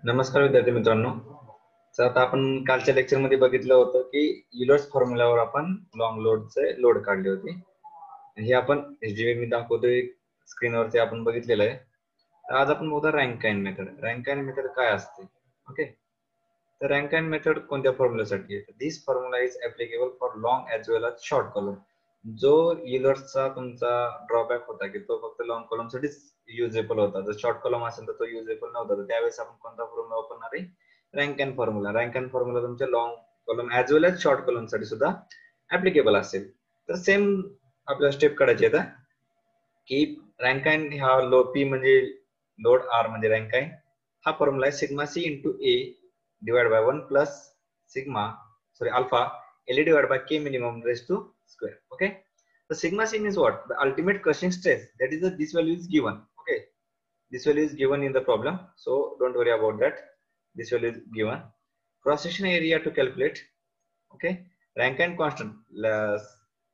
नमस्कार विद्यार्थी मित्रांनो. तर आता आपण कालच्या लेक्चर मध्ये बघितलं होतं की युलर्स फॉर्म्युलावर आपण लॉंग लोडचे लोड काढले होते. हे आपण मी दाखवतोय स्क्रीनवरती आपण बघितलेलं आहे. तर आज आपण बघूया रँकाइन मेथड. रँकाइन मेथड काय असते? ओके. तर रँकाइन मेथड कोणत्या फॉर्म्युलासाठी आहे? This formula is applicable for long as well as short column. जो युलर्सचा तुमचा ड्रॉबॅक होता की तो फक्त लॉंग कॉलम साठीच युजेबल होता. जर शॉर्ट कॉलम असेल तर तो युजेबल नव्हता. तर त्यावेळेस आपण कोणता फॉर्म्युला वापरणार आहे? रँकाइन फॉर्म्युला. रँकाइन फॉर्म्युला तुमच्या long column age well as short column साठी सुद्धा ऍप्लिकेबल असेल. तर सेम आपल्याला स्टेप काढायची आहे की रँकाइन हा लो पी म्हणजे लोड, आर म्हणजे रँकाइन. हा फॉर्म्युला आहे sigma C into A divided by 1 plus sigma alpha LE divided by K minimum raised to square. Okay, the sigma c means what? The ultimate crushing stress. That is this value is given. Okay, this value is given in the problem, so don't worry about that. This value is given. Cross section area to calculate. Okay, Rankine constant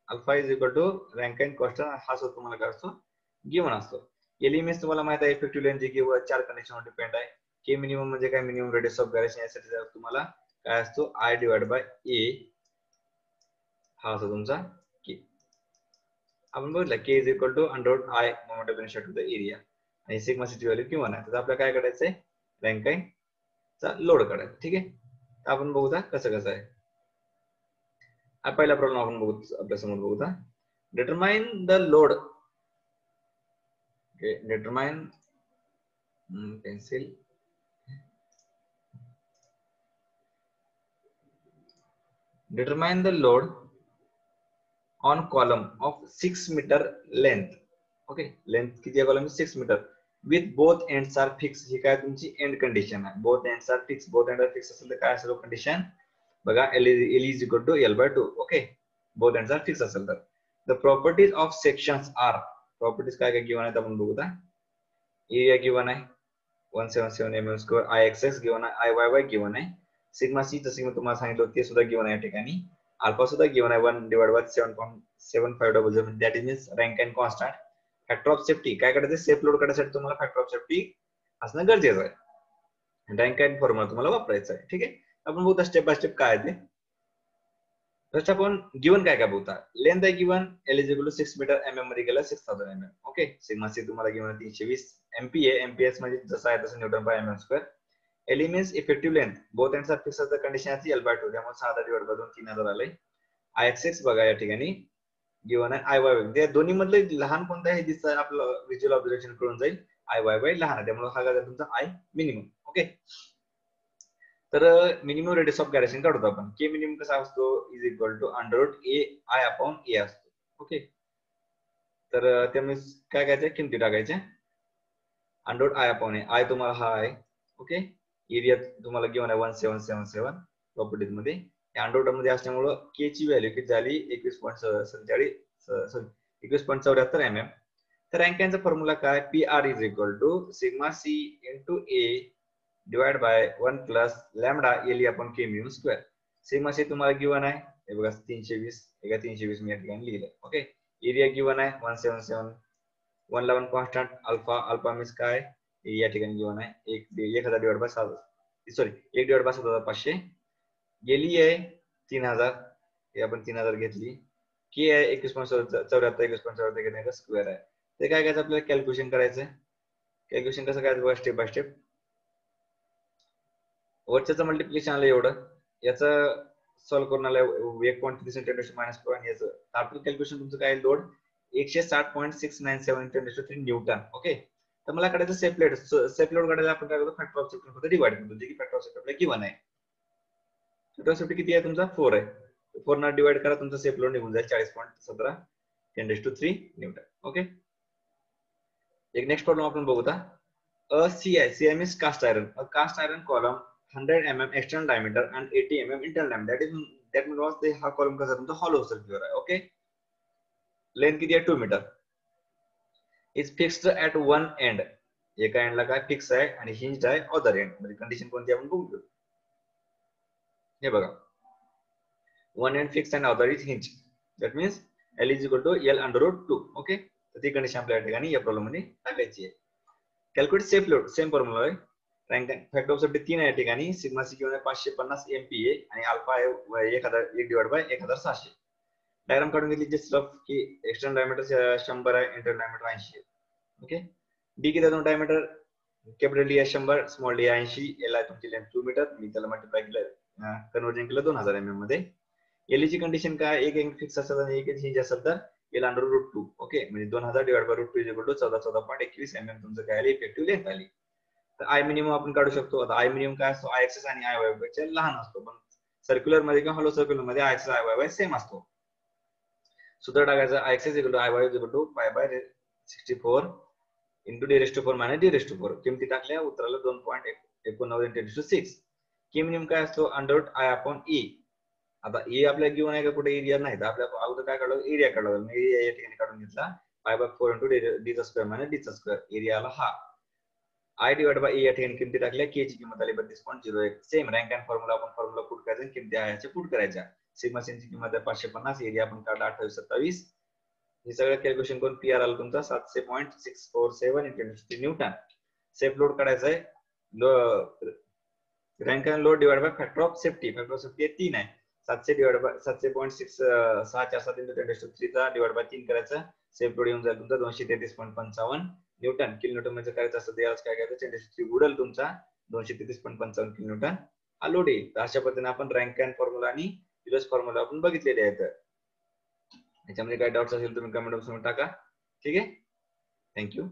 alpha is equal to Rankine constant हा सुद्धा तुम्हाला काय असतो? Given असतो. LE means तुम्हाला माहित आहे effective length जी चार कंडिशन वर डिपेंड आहे. के मिनिमम म्हणजे काय? Minimum radius of gyration. यासाठी तुम्हाला काय असतो? I डिवाइड बाय A हा असतो तुमचा के. आपण बघितलं K is equal to under I moment of inertia to the area आणि सिग्मा ची व्हॅल्यू किंवा आहे. तर आपल्याला काय करायचंय? रँकाइन चा लोड काढायचा. ठीक आहे, तर आपण बघूया कसं आहे. पहिला प्रॉब्लेम आपण बघू आपल्या समोर बघूया. Determine the load. Okay, determine pencil. Determine the load on column of 6 meter length. Okay, length किती आहे column 6 meter with both ends are fixed. ही काय तुमची end condition आहे. both ends are fixed. both ends are fixed असेल तर काय असेल condition बघा? L is equal to L by 2. Okay, both ends are fixed असेल तर the properties of sections are. properties काय काय given आहेत आपण बघूया. area given आहे 177 mm square. IXX given आहे. IYY given आहे. सिग्मा सी जसे मी तुम्हाला सांगितलं ते सुद्धा गिवन आहे या ठिकाणी. अल्फा सुद्धा गिवन आहे 1 divide by 7.7500. That is means Rankine constant. Factor of safety काय करायचं? सेफ लोड काढण्यासाठी तुम्हाला फॅक्टर ऑफ सेफ्टी असणं गरजेचं आहे. रँकाइन फॉर्म्युला तुम्हाला वापरायचा आहे. ठीक आहे, आपण बघूया स्टेप बाय स्टेप काय आहे ते. फर्स्ट आपण गिवन काय बघूया. लेंथ आहे given L is equal to 6 metre. mm मध्ये गेला 6000 mm. ओके, सिग्मा सी तुम्हाला गिवन 320 MPa. MPS म्हणजे जसं आहे तसं newton by mm square. LE means effective length. Both ends are fixed as the condition आहे L by 2. त्यामुळे 6000 divide by 2 3000 आले. IXX बघा या ठिकाणी गिवन आहे. IYY त्या दोन्ही मधले लहान कोणतं आहे दिसतं आपलं व्हिज्युअल ऑब्झर्वेशन करून जाईल. IYY लहान आहे त्यामुळे हा काय तुमचा I मिनिमम. ओके, तर मिनिमम रेडियस ऑफ गायरेशन काढतो आपण. के मिनिमम कसा असतो? Is equal to under root A I upon A असतो. ओके, तर त्यामुळे काय करायचं? किमती टाकायच्या under root I upon A. I तुम्हाला हा आहे. ओके, एरिया तुम्हाला गिवन आहे 1777 प्रॉपर्टीज मध्ये. अंडर मध्ये असल्यामुळे के ची व्हॅल्यू किती झाली? 21.74 mm. तर रँकाइनचा फॉर्म्युला काय? P R is equal to sigma C into A divide by 1 plus lambda L upon K minimum square. Sigma C तुम्हाला गिवन आहे हे बघा 320. एका 320 मी या ठिकाणी लिहिलं. ओके, एरिया गिवन आहे 177. 1 ला 1 कॉन्स्टंट अल्फा. अल्फा मीन्स काय? या ठिकाणी गिवन आहे 1000 divide by 7. Sorry 1 divide bye 7500. गेली आहे 3000. हे आपण 3000 घेतली. के आहे 21.74. 21.74 घेण्याचा स्क्वेअर आहे. ते काय करायचं आपल्याला? कॅल्क्युलेशन करायचं. कॅल्क्युलेशन कसं करायचं? Step by step. वरच्याचं मल्टिप्लिकेशन आलं एवढं, याचं सॉल्व्ह करून आलं 1.3 सेंटीमीटर मायनस 4 आणि याचं टोटल कॅल्क्युलेशन तुमचं काय? Load 160.697 Newton. ओके, तर मला काढायचं सेफ लोड. सेफ लोड काढायला आपण काय करतो? फॅक्टर ऑफ सेफ्टी मध्ये डिवाइड करतो, जे की फॅक्टर ऑफ सेफ्टी आपल्याला गिवन आहे. फॅक्टर ऑफ सेफ्टी किती आहे तुमचा? 4 आहे. 4 ना डिवाइड करा, तुमचा सेफ लोड निघून जाईल 40.17 10³ न्यूटन. ओके, एक नेक्स्ट प्रॉब्लेम आपण बघूया. CI means cast iron. A cast iron column 100 mm external diameter and 80 mm internal diameter. That means हा कॉलम कसा तुमचा हॉलो सर्क्युलर आहे. ओके, लेंथ किती आहे? 2 metre. Is fixed at one end. एका एंडला काय फिक्स आहे आणि हिंज्ड आहे अदर एंड. म्हणजे कंडिशन कोणती आपण बघू. हे बघा, one end fix and other is hinge. That means L is equal to L under root 2. Okay, तर ती कंडिशन आपल्या ठिकाणी या प्रॉब्लेम मध्ये टाकायची आहे. Calculate safe load same formula आहे. रँक फॅक्टर ऑफ सेफ्टी 3 आहे या ठिकाणी. सिग्मा सी किंवा 550 MPa आणि अल्फा आहे 1/1600. डायग्राम काढून घेतली जस्ट रफ की एक्सटर्नल डायमीटर 100 आहे, इंटरनल डायमीटर 80 आहे. ओके. डी किती आहे डायमीटर? कॅपिटल डी आहे 100, स्मॉल डी 80, एल आहे तुमची लेंथ 2 मीटर. मी त्याला मल्टिप्लाय केलं, कन्वर्जन केलं 2000 mm मध्ये. एल ची कंडिशन काय? एक फिक्स असेल आणि एक हिंज असेल तर एल अंडर रूट 2. ओके, म्हणजे 2000 divide by root 2 equal to 14.21 mm तुमचं काय आली इफेक्टिव्ह लेंथ आली. तर आय मिनिमम आपण काढू शकतो. आता आय मिनिमम काय असतो? आय एक्सेस आणि आय वाय पेक्षा लहान असतो, पण सर्क्युलर मध्ये किंवा हॉलो सर्क्युलर मध्ये I axis I Y same असतो. सूत्र टाकायचं I axis equal to I Y equal to pi by 64 into D raise to 4 minus D raise to 4. किमती टाकल्या उत्तराला 2.89 × 6. के मिनिमम काय असतो? Under root I upon E. आता A आपल्याला गिव्हन आहे का? कुठे एरिया नाही, तर आपल्या अगोदर काय काढलं? एरिया काढलं. एरिया या ठिकाणी काढून घेतला. पाय बाय 4 इंटू डी चा स्क्वेअर मायनस डी चा स्क्वेअर. एरियाला हा आय डिवाइड बाय ए या ठिकाणी किमती टाकल्या. के ची किंमत आली 32.01. सेम रँक अँड फॉर्म्युला आपण फॉर्म्युला पुट करायचा, किमती आयच्या पुट करायच्या. सिग्मा सेनची किंमत आहे 550, एरिया आपण काढला 2827. हे सगळं कॅल्क्युलेशन करून पीआर आला तुमचा 700.647 × न्यूटन. सेफ लोड काढायचा आहे. Rank and load divide by factor of safety. Factor of safety 3 आहे. 700 डिवाइड बाय 700.647 × 10³ चा डिवाइड बाय 3 करायचा. सेफ लोड येऊन जाईल तुमचा 233.55 न्यूटन. किलो न्यूटन मध्ये करायचं असतं यालाच काय करायचं? 10³ उडेल तुमचा 233.55 किलो न्यूटन हा लोड येईल. अशा पद्धतीने आपण रँक अँड फॉर्म्युला आणि युलर्स फॉर्म्युला आपण बघितलेले आहेत. याच्यामध्ये काय डाऊट्स असेल तुम्ही कमेंट बॉक्स मध्ये टाका. ठीक आहे. थँक्यू.